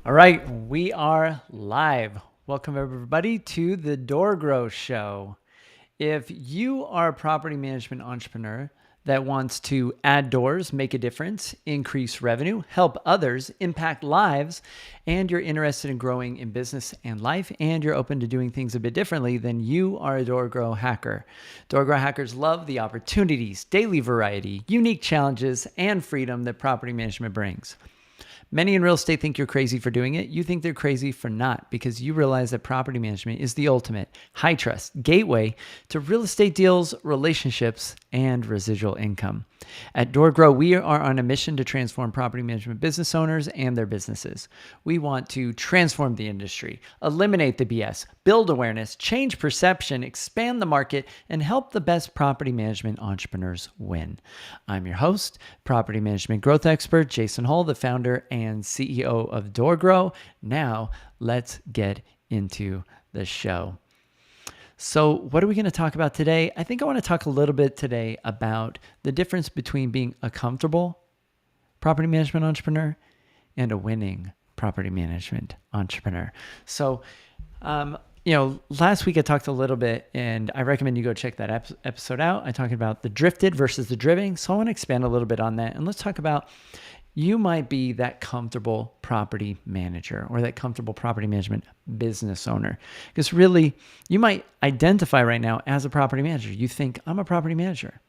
All right, we are live. Welcome, everybody, to the DoorGrow Show. If you are a property management entrepreneur that wants to add doors, make a difference, increase revenue, help others, impact lives, and you're interested in growing in business and life, and you're open to doing things a bit differently, then you are a DoorGrow hacker. DoorGrow hackers love the opportunities, daily variety, unique challenges, and freedom that property management brings. Many in real estate think you're crazy for doing it. You think they're crazy for not, because you realize that property management is the ultimate high trust gateway to real estate deals, relationships, and residual income. At DoorGrow, we are on a mission to transform property management business owners and their businesses. We want to transform the industry, eliminate the BS, build awareness, change perception, expand the market, and help the best property management entrepreneurs win. I'm your host, property management growth expert, Jason Hull, the founder and CEO of DoorGrow. Now, let's get into the show. So what are we going to talk about today? I think I want to talk a little bit today about the difference between being a comfortable property management entrepreneur and a winning property management entrepreneur. So, last week I talked a little bit, and I recommend you go check that episode out. I talked about the drifted versus the driving. So I want to expand a little bit on that. And let's talk about, you might be that comfortable property manager or that comfortable property management business owner. Because really, you might identify right now as a property manager. You think, I'm a property manager.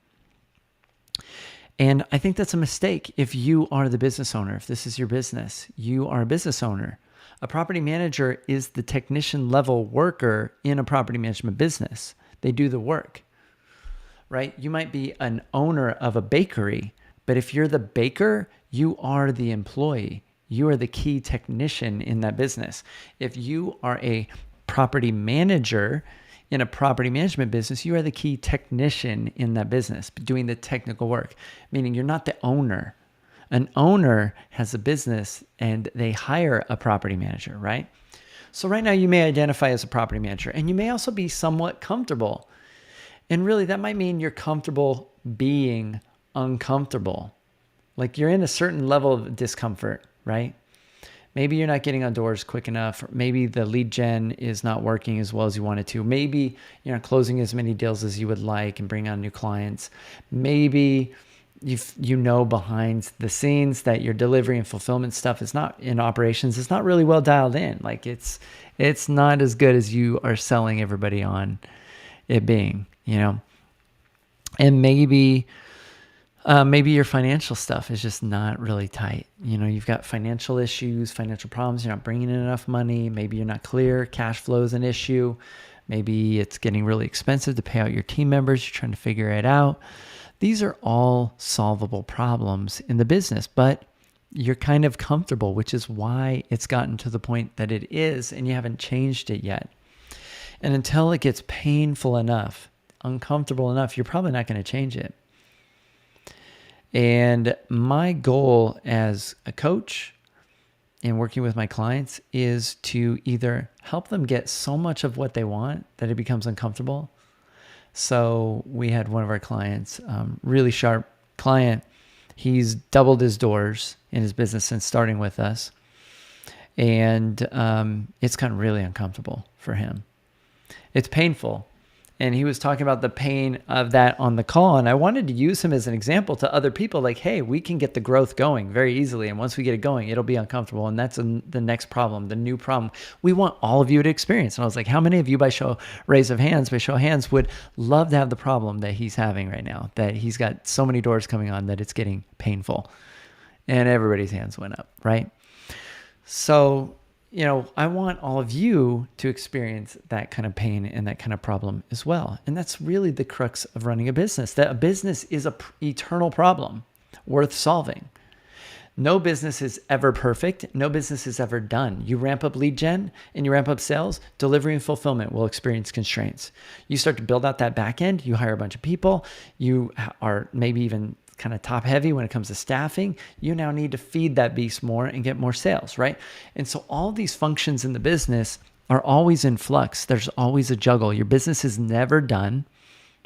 And I think that's a mistake. If you are the business owner, if this is your business, you are a business owner. A property manager is the technician level worker in a property management business. They do the work, right? You might be an owner of a bakery, but if you're the baker, you are the employee. You are the key technician in that business. If you are a property manager in a property management business, you are the key technician in that business, doing the technical work, meaning you're not the owner. An owner has a business and they hire a property manager, right? So right now you may identify as a property manager, and you may also be somewhat comfortable. And really that might mean you're comfortable being uncomfortable. Like you're in a certain level of discomfort, right? Maybe you're not getting on doors quick enough. Maybe the lead gen is not working as well as you want it to. Maybe you're not closing as many deals as you would like and bring on new clients. Maybe you know behind the scenes that your delivery and fulfillment stuff is not in operations. It's not really well dialed in. Like it's not as good as you are selling everybody on it being, and maybe your financial stuff is just not really tight. You've got financial issues, financial problems. You're not bringing in enough money. Maybe you're not clear. Cash flow is an issue. Maybe it's getting really expensive to pay out your team members. You're trying to figure it out. These are all solvable problems in the business, but you're kind of comfortable, which is why it's gotten to the point that it is, and you haven't changed it yet. And until it gets painful enough, uncomfortable enough, you're probably not going to change it. And my goal as a coach and working with my clients is to either help them get so much of what they want that it becomes uncomfortable. So we had one of our clients, really sharp client. He's doubled his doors in his business since starting with us. And it's gotten really uncomfortable for him. It's painful. And he was talking about the pain of that on the call. And I wanted to use him as an example to other people, like, hey, we can get the growth going very easily. And once we get it going, it'll be uncomfortable. And that's the next problem, the new problem we want all of you to experience. And I was like, how many of you by show of hands would love to have the problem that he's having right now, that he's got so many doors coming on that it's getting painful? And everybody's hands went up, right? So I want all of you to experience that kind of pain and that kind of problem as well. And that's really the crux of running a business, that a business is an eternal problem worth solving. No business is ever perfect. No business is ever done. You ramp up lead gen and you ramp up sales, delivery and fulfillment will experience constraints. You start to build out that back end, you hire a bunch of people, you are maybe even kind of top heavy when it comes to staffing. You now need to feed that beast more and get more sales, right? And so all these functions in the business are always in flux. There's always a juggle. Your business is never done.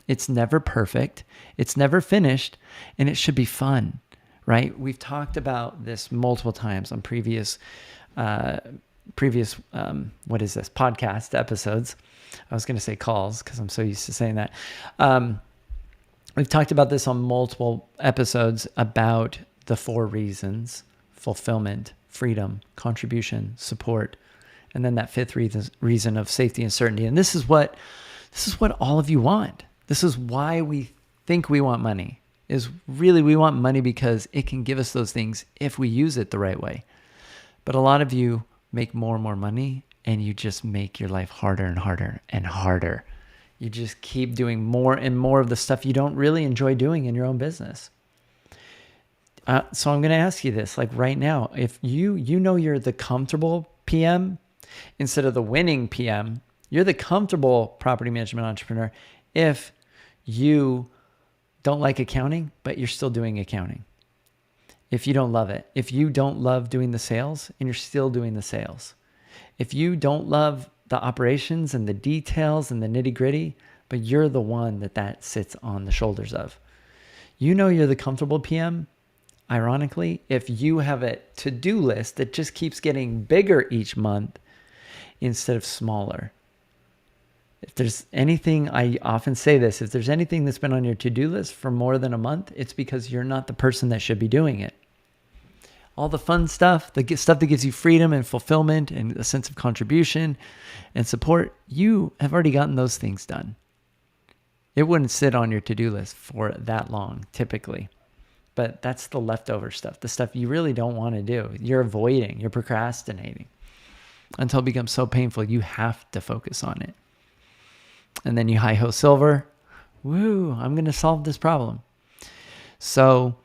It's never perfect. It's never finished, and it should be fun, right? We've talked about this multiple times on previous previous, podcast episodes. I was going to say calls because I'm so used to saying that. We've talked about this on multiple episodes about the 4 reasons: fulfillment, freedom, contribution, support, and then that 5th reason of safety and certainty. And this is what all of you want. This is why we think we want money. Is really we want money because it can give us those things if we use it the right way. But a lot of you make more and more money, and you just make your life harder and harder and harder. You just keep doing more and more of the stuff you don't really enjoy doing in your own business. So I'm going to ask you this, like right now, if you know you're the comfortable PM instead of the winning PM, you're the comfortable property management entrepreneur if you don't like accounting, but you're still doing accounting. If you don't love it, if you don't love doing the sales and you're still doing the sales, if you don't love the operations and the details and the nitty gritty, but you're the one that sits on the shoulders of, you know you're the comfortable PM. Ironically, if you have a to-do list that just keeps getting bigger each month instead of smaller. If there's anything, I often say this, if there's anything that's been on your to-do list for more than a month, it's because you're not the person that should be doing it. All the fun stuff, the stuff that gives you freedom and fulfillment and a sense of contribution and support, you have already gotten those things done. It wouldn't sit on your to-do list for that long, typically. But that's the leftover stuff, the stuff you really don't want to do. You're avoiding, you're procrastinating until it becomes so painful, you have to focus on it. And then you hi-ho silver. Woo, I'm going to solve this problem. So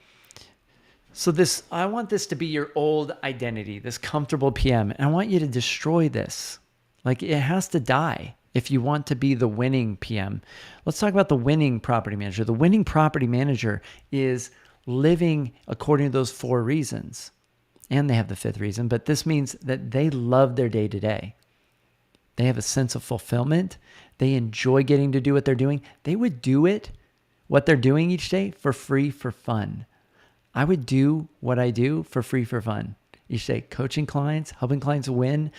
this, I want this to be your old identity, this comfortable PM. And I want you to destroy this. Like it has to die if you want to be the winning PM. Let's talk about the winning property manager. The winning property manager is living according to those 4 reasons. And they have the 5th reason, but this means that they love their day to day. They have a sense of fulfillment. They enjoy getting to do what they're doing. They would do it, what they're doing each day, for free, for fun. I would do what I do for free, for fun each day. Coaching clients, helping clients win.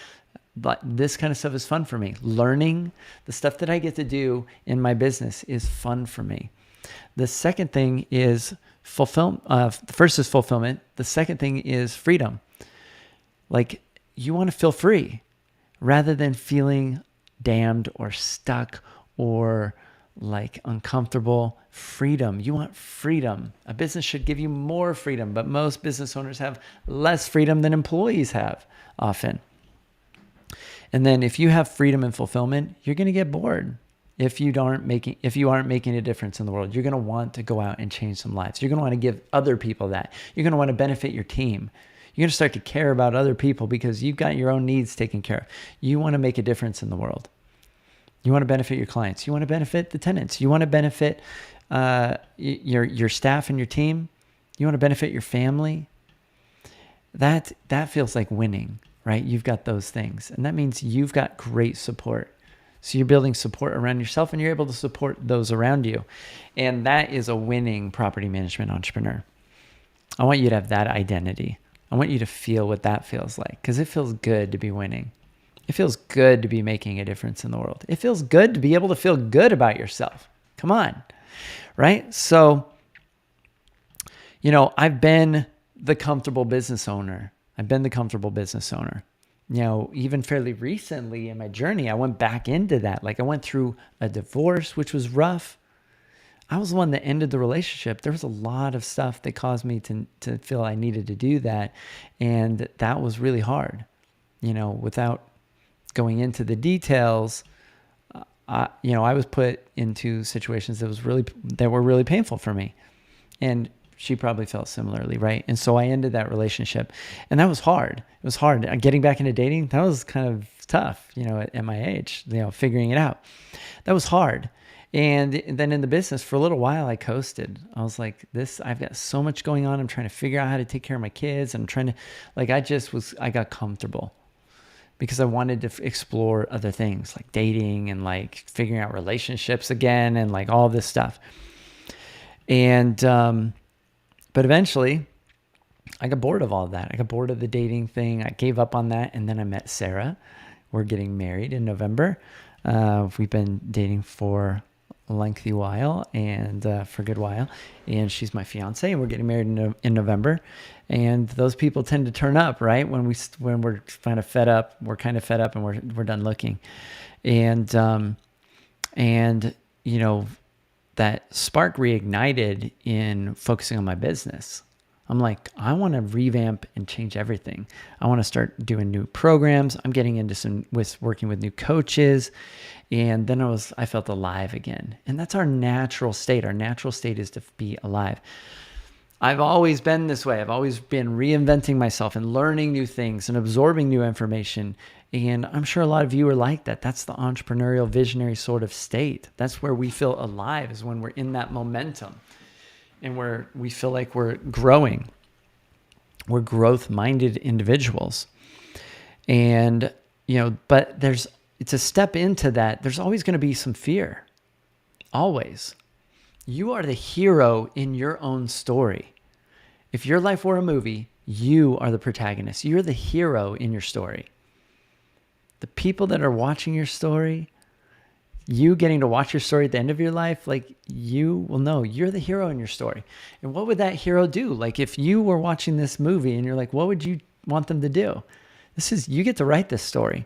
But this kind of stuff is fun for me. Learning the stuff that I get to do in my business is fun for me. The second thing is fulfillment. The first is fulfillment. The second thing is freedom. Like you want to feel free rather than feeling damned or stuck or like uncomfortable. Freedom. You want freedom. A business should give you more freedom, but most business owners have less freedom than employees have often. And then if you have freedom and fulfillment, you're going to get bored. If you aren't making a difference in the world, you're going to want to go out and change some lives. You're going to want to give other people that. You're going to want to benefit your team. You're going to start to care about other people because you've got your own needs taken care of. You want to make a difference in the world. You want to benefit your clients. You want to benefit the tenants. You want to benefit your staff and your team. You want to benefit your family. That feels like winning, right? You've got those things. And that means you've got great support. So you're building support around yourself and you're able to support those around you. And that is a winning property management entrepreneur. I want you to have that identity. I want you to feel what that feels like because it feels good to be winning. It feels good to be making a difference in the world. It feels good to be able to feel good about yourself. Come on, right? So, I've been the comfortable business owner. Even fairly recently in my journey, I went back into that. Like I went through a divorce, which was rough. I was the one that ended the relationship. There was a lot of stuff that caused me to feel I needed to do that. And that was really hard, without going into the details. I was put into situations that were really painful for me. And she probably felt similarly, right? And so I ended that relationship. And that was hard. It was hard. Getting back into dating, that was kind of tough, at my age, figuring it out. That was hard. And then in the business, for a little while, I coasted. I was like, I've got so much going on. I'm trying to figure out how to take care of my kids. I'm trying to, I got comfortable because I wanted to explore other things like dating and like figuring out relationships again and like all this stuff. And, but eventually I got bored of all of that. I got bored of the dating thing. I gave up on that. And then I met Sarah. We're getting married in November. We've been dating for a lengthy while and for a good while. And she's my fiance, and we're getting married in November. And those people tend to turn up, right? When we're kind of fed up, and we're done looking. And you know, that spark reignited in focusing on my business. I'm like, I want to revamp and change everything. I want to start doing new programs. I'm getting into working with new coaches. And then I felt alive again. And that's our natural state. Our natural state is to be alive. I've always been this way. I've always been reinventing myself and learning new things and absorbing new information. And I'm sure a lot of you are like that. That's the entrepreneurial, visionary sort of state. That's where we feel alive, is when we're in that momentum and where we feel like we're growing. We're growth-minded individuals. And, but to step into that, there's always going to be some fear. Always. You are the hero in your own story. If your life were a movie, you are the protagonist. You're the hero in your story. The people that are watching your story, you getting to watch your story at the end of your life, like, you will know you're the hero in your story. And what would that hero do? Like, if you were watching this movie and you're like, what would you want them to do? You get to write this story.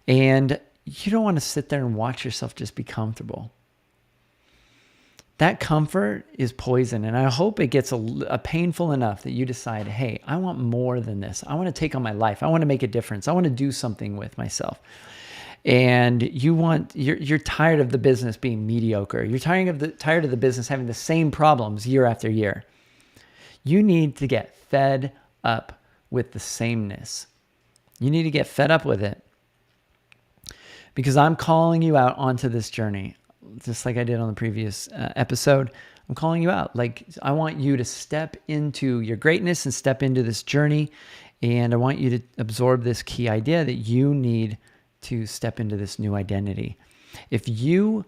And you don't want to sit there and watch yourself just be comfortable. That comfort is poison. And I hope it gets a painful enough that you decide, hey, I want more than this. I want to take on my life. I want to make a difference. I want to do something with myself. And you're tired of the business being mediocre. You're tired of the business having the same problems year after year. You need to get fed up with the sameness. You need to get fed up with it. Because I'm calling you out onto this journey, just like I did on the previous episode. I'm calling you out. Like, I want you to step into your greatness and step into this journey. And I want you to absorb this key idea that you need to step into this new identity. If you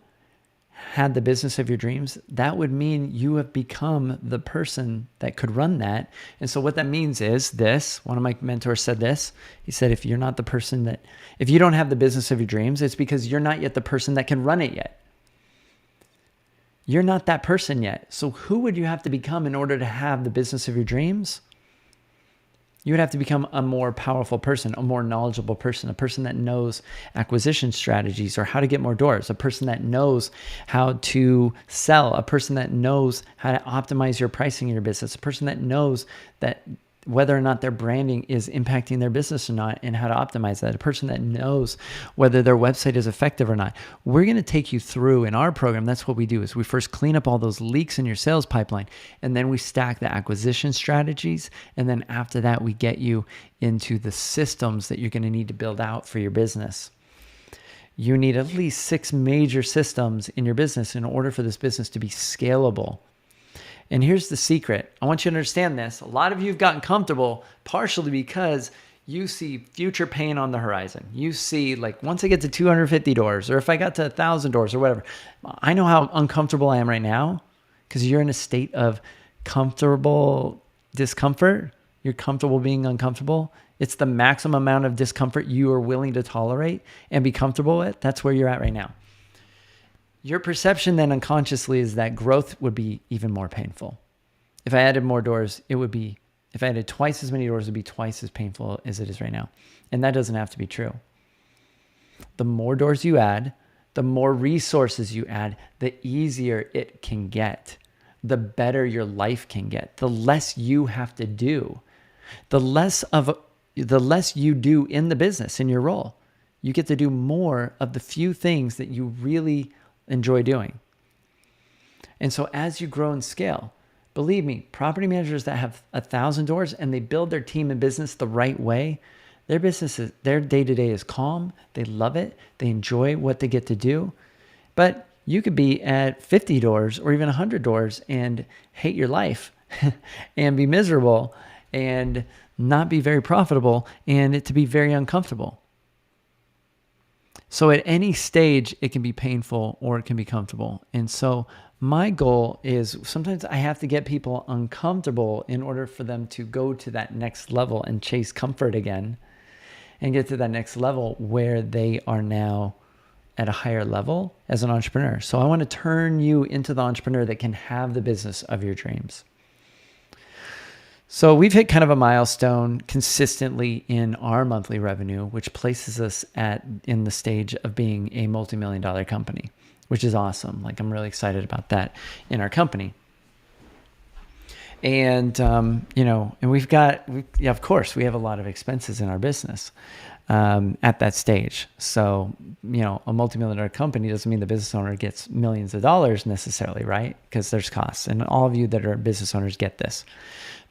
had the business of your dreams, that would mean you have become the person that could run that. And so what that means is this. One of my mentors said this. He said, if you don't have the business of your dreams, it's because you're not yet the person that can run it yet. You're not that person yet. So who would you have to become in order to have the business of your dreams? You would have to become a more powerful person, a more knowledgeable person, a person that knows acquisition strategies or how to get more doors, a person that knows how to sell, a person that knows how to optimize your pricing in your business, a person that knows that whether or not their branding is impacting their business or not and how to optimize that, a person that knows whether their website is effective or not. We're going to take you through in our program. That's what we do, is we first clean up all those leaks in your sales pipeline, and then we stack the acquisition strategies. And then after that, we get you into the systems that you're going to need to build out for your business. You need at least 6 major systems in your business in order for this business to be scalable. And here's the secret. I want you to understand this. A lot of you have gotten comfortable partially because you see future pain on the horizon. You see, like, once I get to 250 doors, or if I got to 1,000 doors or whatever, I know how uncomfortable I am right now because you're in a state of comfortable discomfort. You're comfortable being uncomfortable. It's the maximum amount of discomfort you are willing to tolerate and be comfortable with. That's where you're at right now. Your perception then unconsciously is that growth would be even more painful. If I added more doors, if I added twice as many doors, it would be twice as painful as it is right now. And that doesn't have to be true. The more doors you add, the more resources you add, the easier it can get, the better your life can get, the less you have to do, the less you do in the business, in your role. You get to do more of the few things that you really enjoy doing. And so as you grow and scale, believe me, property managers that have 1,000 doors and they build their team and business the right way, their day-to-day is calm. They love it. They enjoy what they get to do. But you could be at 50 doors or even 100 doors and hate your life and be miserable and not be very profitable and it to be very uncomfortable. So at any stage, it can be painful or it can be comfortable. And so my goal is sometimes I have to get people uncomfortable in order for them to go to that next level and chase comfort again and get to that next level where they are now at a higher level as an entrepreneur. So I want to turn you into the entrepreneur that can have the business of your dreams. So we've hit kind of a milestone consistently in our monthly revenue, which places us in the stage of being a multi-million-dollar company, which is awesome. Like, I'm really excited about that in our company. And, and of course, we have a lot of expenses in our business at that stage. So, a multi-million-dollar company doesn't mean the business owner gets millions of dollars necessarily, right? Because there's costs. And all of you that are business owners get this.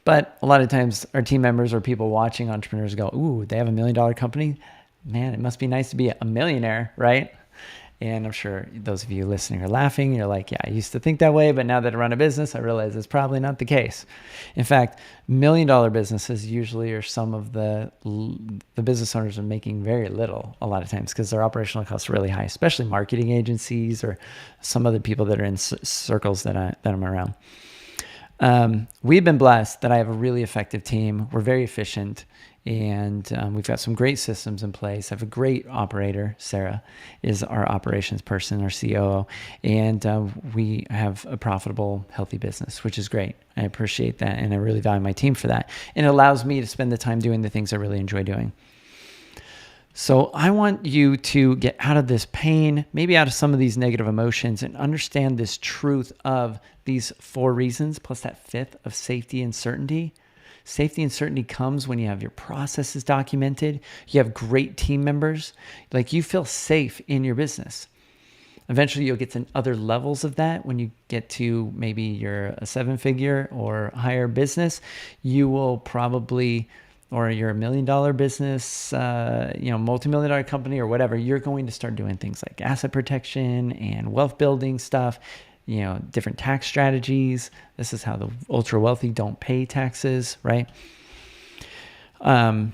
But a lot of times our team members or people watching entrepreneurs go, ooh, they have $1 million company. Man, it must be nice to be a millionaire, right? And I'm sure those of you listening are laughing. You're like, yeah, I used to think that way, but now that I run a business, I realize it's probably not the case. In fact, $1 million businesses usually are some of the business owners are making very little a lot of times because their operational costs are really high, especially marketing agencies or some other people that are in circles that I'm around. We've been blessed that I have a really effective team. We're very efficient, and we've got some great systems in place. I have a great operator. Sarah is our operations person, our COO, and we have a profitable, healthy business, which is great. I appreciate that, and I really value my team for that. And it allows me to spend the time doing the things I really enjoy doing. So I want you to get out of this pain, maybe out of some of these negative emotions, and understand this truth of these 4 reasons, plus that 5th of safety and certainty. Safety and certainty comes when you have your processes documented, you have great team members, like you feel safe in your business. Eventually you'll get to other levels of that. When you get to maybe you're a 7-figure or higher business, you will probably, or you're a $1 million business, multi-million-dollar company or whatever, you're going to start doing things like asset protection and wealth building stuff, different tax strategies. This is how the ultra wealthy don't pay taxes, right? And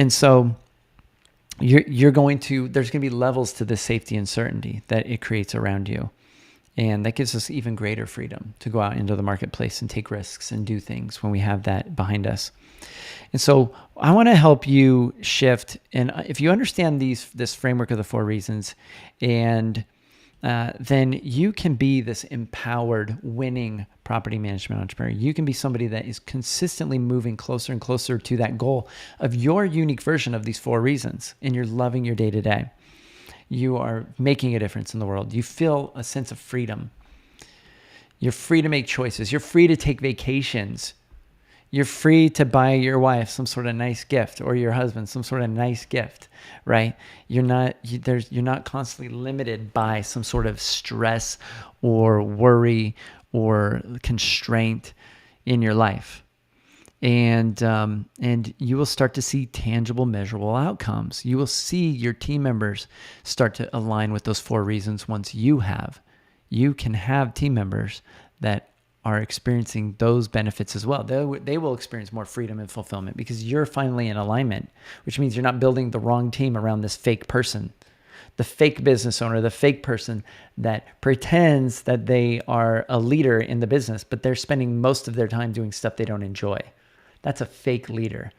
so there's going to be levels to this safety and certainty that it creates around you. And that gives us even greater freedom to go out into the marketplace and take risks and do things when we have that behind us. And so I want to help you shift. And if you understand this framework of the 4 reasons, and then you can be this empowered, winning property management entrepreneur. You can be somebody that is consistently moving closer and closer to that goal of your unique version of these 4 reasons, and you're loving your day-to-day. You are making a difference in the world. You feel a sense of freedom. You're free to make choices. You're free to take vacations. You're free to buy your wife some sort of nice gift, or your husband some sort of nice gift, right? You're not constantly limited by some sort of stress or worry or constraint in your life. And you will start to see tangible, measurable outcomes. You will see your team members start to align with those 4 reasons once you can have team members that are experiencing those benefits as well. They will experience more freedom and fulfillment because you're finally in alignment, which means you're not building the wrong team around this fake person, the fake business owner, the fake person that pretends that they are a leader in the business, but they're spending most of their time doing stuff they don't enjoy. That's a fake leader.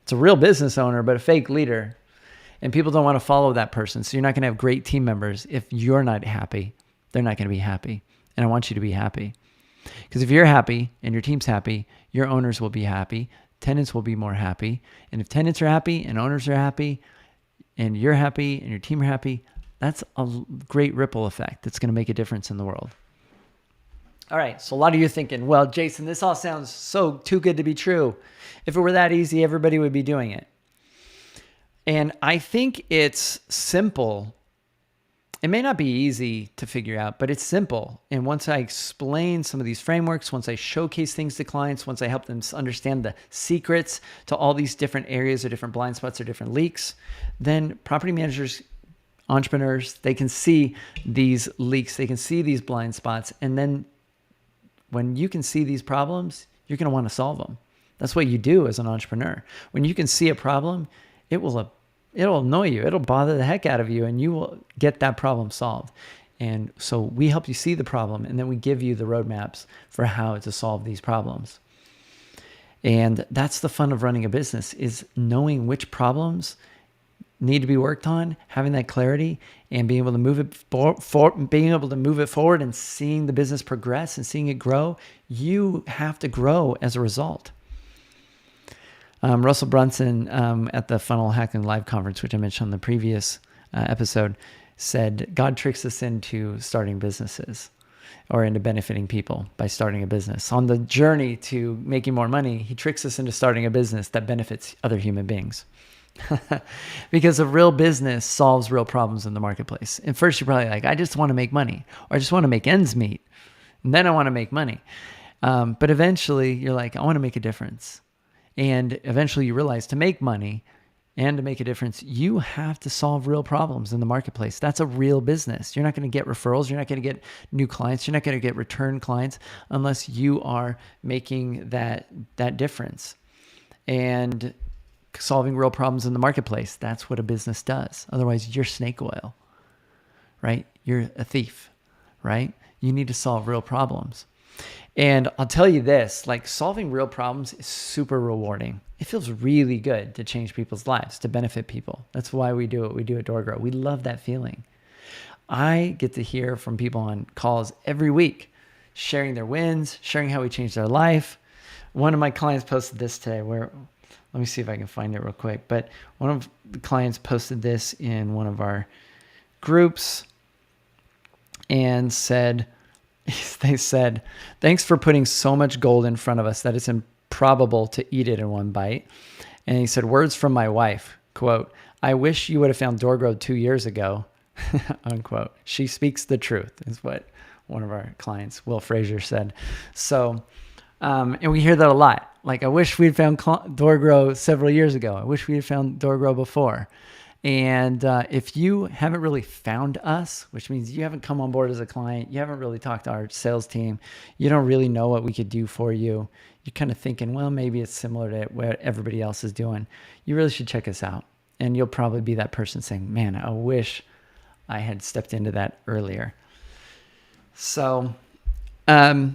It's a real business owner, but a fake leader. And people don't want to follow that person. So you're not going to have great team members. If you're not happy, they're not going to be happy. And I want you to be happy. Because if you're happy and your team's happy, your owners will be happy, tenants will be more happy. And if tenants are happy and owners are happy and you're happy and your team are happy, that's a great ripple effect that's going to make a difference in the world. All right, so a lot of you are thinking, well, Jason, this all sounds so too good to be true. If it were that easy, everybody would be doing it. And I think it's simple. It may not be easy to figure out, but it's simple. And once I explain some of these frameworks, once I showcase things to clients, once I help them understand the secrets to all these different areas or different blind spots or different leaks, then property managers, entrepreneurs, they can see these leaks, they can see these blind spots. And then when you can see these problems, you're going to want to solve them. That's what you do as an entrepreneur. When you can see a problem, it'll annoy you. It'll bother the heck out of you, and you will get that problem solved. And so we help you see the problem, and then we give you the roadmaps for how to solve these problems. And that's the fun of running a business, is knowing which problems need to be worked on, having that clarity, and being able to move it forward and seeing the business progress and seeing it grow. You have to grow as a result. Russell Brunson at the Funnel Hacking Live conference, which I mentioned on the previous episode, said God tricks us into starting businesses or into benefiting people by starting a business. On the journey to making more money, he tricks us into starting a business that benefits other human beings. Because a real business solves real problems in the marketplace. And first you're probably like, I just want to make money, or I just want to make ends meet. And then I want to make money. But eventually you're like, I want to make a difference. And eventually you realize to make money and to make a difference, you have to solve real problems in the marketplace. That's a real business. You're not going to get referrals. You're not going to get new clients. You're not going to get return clients unless you are making that difference. And solving real problems in the marketplace, that's what a business does. Otherwise, you're snake oil, right? You're a thief, right? You need to solve real problems. And I'll tell you this, like, solving real problems is super rewarding. It feels really good to change people's lives, to benefit people. That's why we do what we do at DoorGrow. We love that feeling. I get to hear from people on calls every week, sharing their wins, sharing how we changed their life. One of my clients posted this today let me see if I can find it real quick. But one of the clients posted this in one of our groups and they said, thanks for putting so much gold in front of us that it's improbable to eat it in one bite. And he said, words from my wife, quote, I wish you would have found DoorGrow 2 years ago, unquote. She speaks the truth, is what one of our clients, Will Frazier, said. So, and we hear that a lot. Like, I wish we'd found DoorGrow several years ago. I wish we had found DoorGrow before. And if you haven't really found us, which means you haven't come on board as a client, you haven't really talked to our sales team, you don't really know what we could do for you, you're kind of thinking, well, maybe it's similar to what everybody else is doing, you really should check us out. And you'll probably be that person saying, man, I wish I had stepped into that earlier. So, I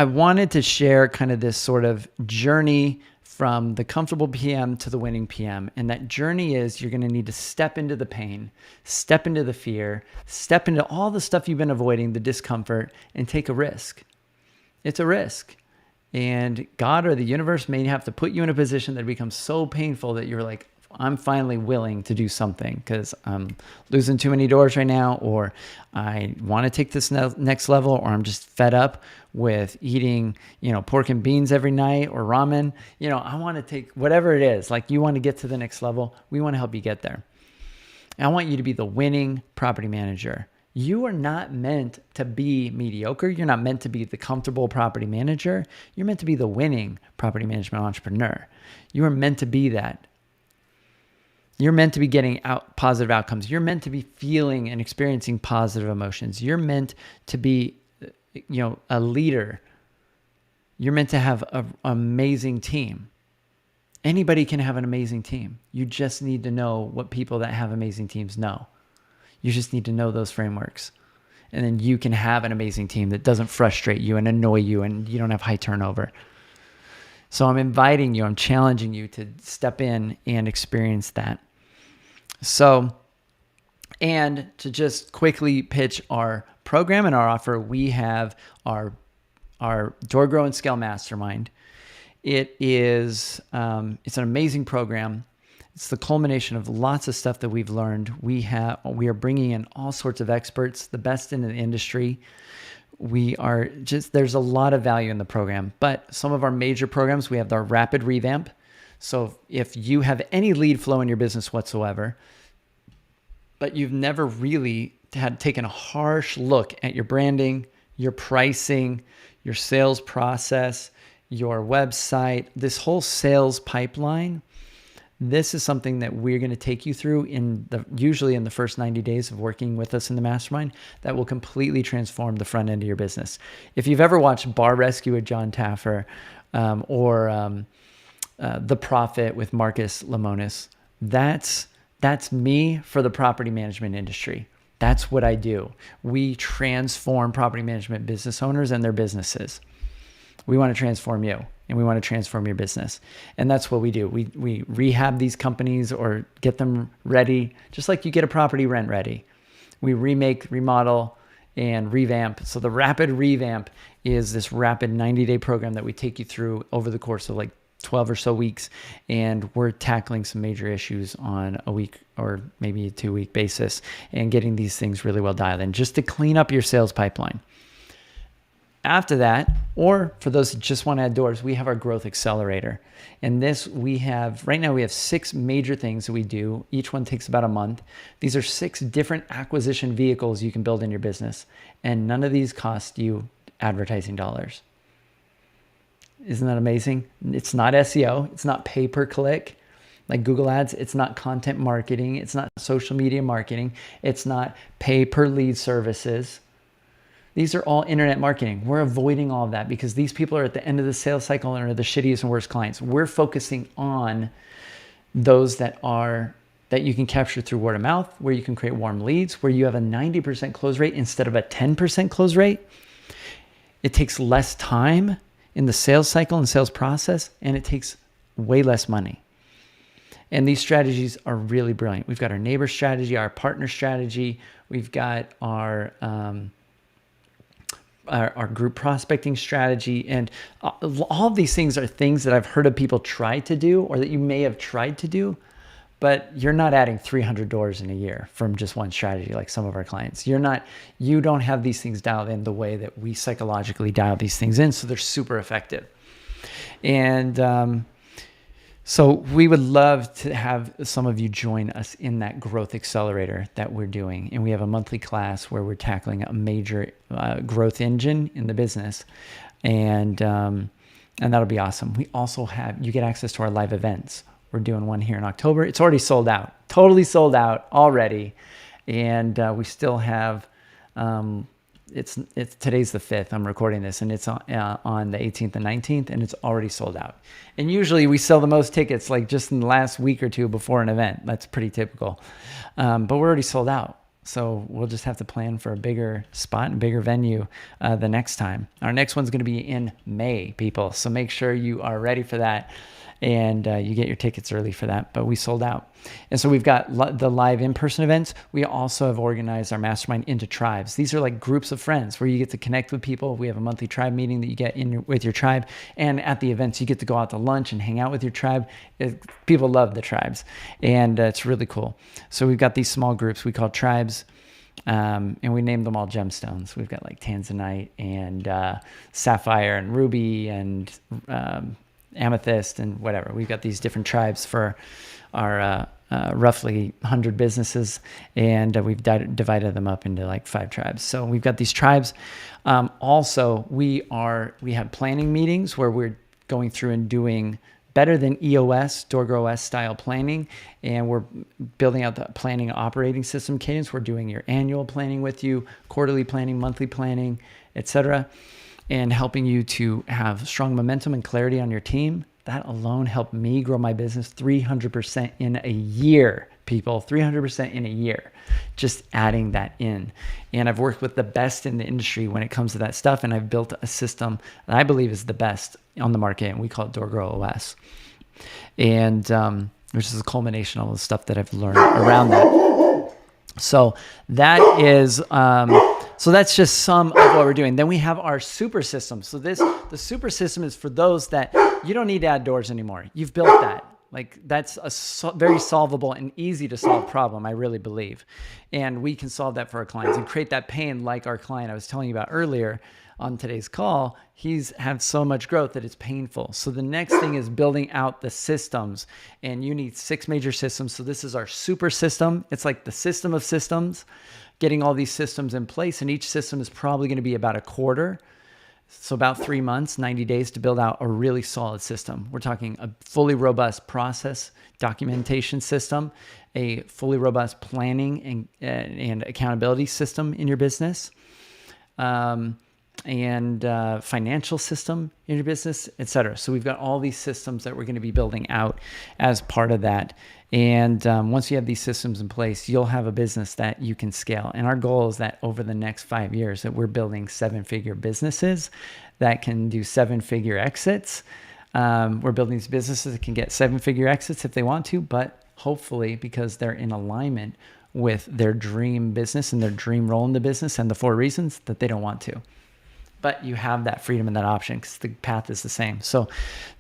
wanted to share kind of this sort of journey from the comfortable PM to the winning PM. And that journey is you're going to need to step into the pain, step into the fear, step into all the stuff you've been avoiding, the discomfort, and take a risk. It's a risk. And God or the universe may have to put you in a position that becomes so painful that you're like, I'm finally willing to do something because I'm losing too many doors right now, or I want to take this next level, or I'm just fed up with eating, pork and beans every night or ramen. I want to take whatever it is. Like, you want to get to the next level. We want to help you get there. And I want you to be the winning property manager. You are not meant to be mediocre. You're not meant to be the comfortable property manager. You're meant to be the winning property management entrepreneur. You are meant to be that. You're meant to be getting positive outcomes. You're meant to be feeling and experiencing positive emotions. You're meant to be, a leader. You're meant to have an amazing team. Anybody can have an amazing team. You just need to know what people that have amazing teams know. You just need to know those frameworks. And then you can have an amazing team that doesn't frustrate you and annoy you, and you don't have high turnover. So I'm inviting you, I'm challenging you to step in and experience that. So, and to just quickly pitch our program and our offer, we have our DoorGrow and Scale Mastermind. It is, it's an amazing program. It's the culmination of lots of stuff that we've learned. We are bringing in all sorts of experts, the best in the industry. There's a lot of value in the program, but some of our major programs, we have our rapid revamp. So if you have any lead flow in your business whatsoever, but you've never really taken a harsh look at your branding, your pricing, your sales process, your website, this whole sales pipeline, this is something that we're going to take you through usually in the first 90 days of working with us in the mastermind that will completely transform the front end of your business. If you've ever watched Bar Rescue with John Taffer or The Profit with Marcus Lemonis, that's That's me for the property management industry. That's what I do. We transform property management business owners and their businesses. We want to transform you, and we want to transform your business. And that's what we do. We rehab these companies or get them ready, just like you get a property rent ready. We remake, remodel, and revamp. So the rapid revamp is this rapid 90-day program that we take you through over the course of like 12 or so weeks. And we're tackling some major issues on a week or maybe a 2-week basis and getting these things really well dialed in just to clean up your sales pipeline. After that, or for those that just want to add doors, we have our growth accelerator. And this right now we have 6 major things that we do. Each one takes about a month. These are 6 different acquisition vehicles you can build in your business. And none of these cost you advertising dollars. Isn't that amazing? It's not SEO. It's not pay per click like Google Ads. It's not content marketing. It's not social media marketing. It's not pay per lead services. These are all internet marketing. We're avoiding all of that because these people are at the end of the sales cycle and are the shittiest and worst clients. We're focusing on those that you can capture through word of mouth, where you can create warm leads, where you have a 90% close rate instead of a 10% close rate. It takes less time in the sales cycle and sales process, and it takes way less money. And these strategies are really brilliant. We've got our neighbor strategy, our partner strategy. We've got our group prospecting strategy. And all of these things are things that I've heard of people try to do or that you may have tried to do, but you're not adding 300 doors in a year from just one strategy like some of our clients. You don't have these things dialed in the way that we psychologically dial these things in, so they're super effective. And so we would love to have some of you join us in that growth accelerator that we're doing. And we have a monthly class where we're tackling a major growth engine in the business. And that'll be awesome. We also you get access to our live events. We're doing one here in October. It's already sold out, totally sold out already. And we still have, it's today's the 5th. I'm recording this, and it's on the 18th and 19th, and it's already sold out. And usually we sell the most tickets like just in the last week or two before an event. That's pretty typical. But we're already sold out. So we'll just have to plan for a bigger spot and bigger venue the next time. Our next one's going to be in May, people. So make sure you are ready for that. And you get your tickets early for that, but we sold out. And so we've got the live in-person events. We also have organized our mastermind into tribes. These are like groups of friends where you get to connect with people. We have a monthly tribe meeting that you get in with your tribe. And at the events, you get to go out to lunch and hang out with your tribe. People love the tribes, and it's really cool. So we've got these small groups we call tribes. And we named them all gemstones. We've got like tanzanite and sapphire and ruby and amethyst and whatever. We've got these different tribes for our roughly 100 businesses, and we've divided them up into like 5 tribes. So we've got these tribes. Also, we have planning meetings where we're going through and doing better than EOS, DoorGrow S style planning, and we're building out the planning operating system cadence. We're doing your annual planning with you, quarterly planning, monthly planning, etc., and helping you to have strong momentum and clarity on your team. That alone helped me grow my business 300% in a year, people, 300% in a year, just adding that in. And I've worked with the best in the industry when it comes to that stuff, and I've built a system that I believe is the best on the market, and we call it DoorGrow OS. And which is a culmination of all the stuff that I've learned around that. So that is... So that's just some of what we're doing. Then we have our super system. So the super system is for those that you don't need to add doors anymore. You've built that. Like that's a very solvable and easy to solve problem, I really believe. And we can solve that for our clients and create that pain like our client I was telling you about earlier on today's call. He's had so much growth that it's painful. So the next thing is building out the systems, and you need 6 major systems. So this is our super system. It's like the system of systems, getting all these systems in place, and each system is probably going to be about a quarter. So about 3 months, 90 days to build out a really solid system. We're talking a fully robust process documentation system, a fully robust planning and accountability system in your business. and financial system in your business, etc. So we've got all these systems that we're going to be building out as part of that. And once you have these systems in place, you'll have a business that you can scale. And our goal is that over the next 5 years that we're building 7-figure businesses that can do 7-figure exits. We're building these businesses that can get 7-figure exits if they want to, but hopefully because they're in alignment with their dream business and their dream role in the business and the 4 reasons that they don't want to. But you have that freedom and that option because the path is the same. So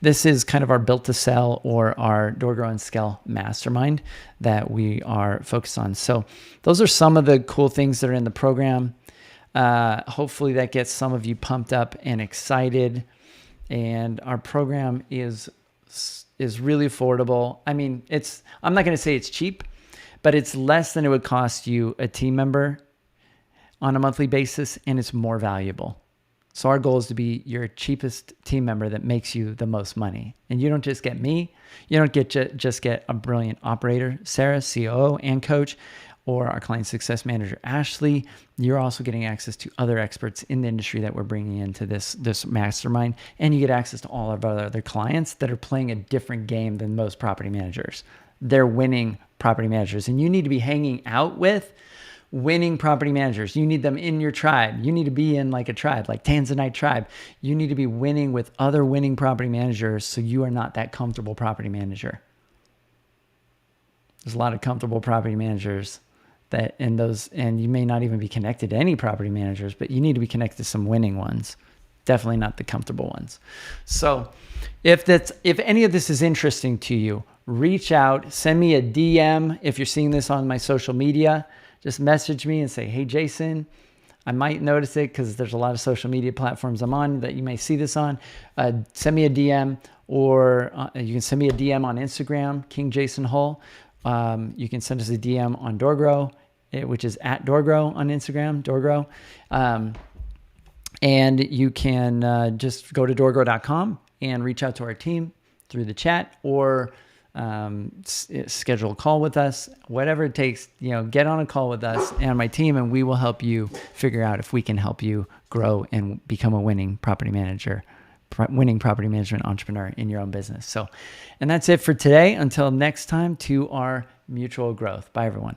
this is kind of our built to sell or our DoorGrow and Scale mastermind that we are focused on. So those are some of the cool things that are in the program. Hopefully that gets some of you pumped up and excited. And our program is really affordable. I mean, I'm not going to say it's cheap, but it's less than it would cost you a team member on a monthly basis, and it's more valuable. So our goal is to be your cheapest team member that makes you the most money. And you don't just get me. You don't just get a brilliant operator, Sarah, COO and coach, or our client success manager, Ashley. You're also getting access to other experts in the industry that we're bringing into this mastermind. And you get access to all of our other clients that are playing a different game than most property managers. They're winning property managers. And you need to be hanging out with winning property managers. You need them in your tribe. You need to be in like a tribe, like Tanzanite tribe. You need to be winning with other winning property managers so you are not that comfortable property manager. There's a lot of comfortable property managers and you may not even be connected to any property managers, but you need to be connected to some winning ones. Definitely not the comfortable ones. So if any of this is interesting to you, reach out, send me a DM. If you're seeing this on my social media, just message me and say, hey, Jason, I might notice it because there's a lot of social media platforms I'm on that you may see this on. Send me a DM or you can send me a DM on Instagram, King Jason Hull. You can send us a DM on DoorGrow, which is at DoorGrow on Instagram, DoorGrow. And you can just go to doorgrow.com and reach out to our team through the chat or schedule a call with us, whatever it takes, get on a call with us and my team, and we will help you figure out if we can help you grow and become a winning property management entrepreneur in your own business. So, and that's it for today. Until next time, to our mutual growth. Bye, everyone.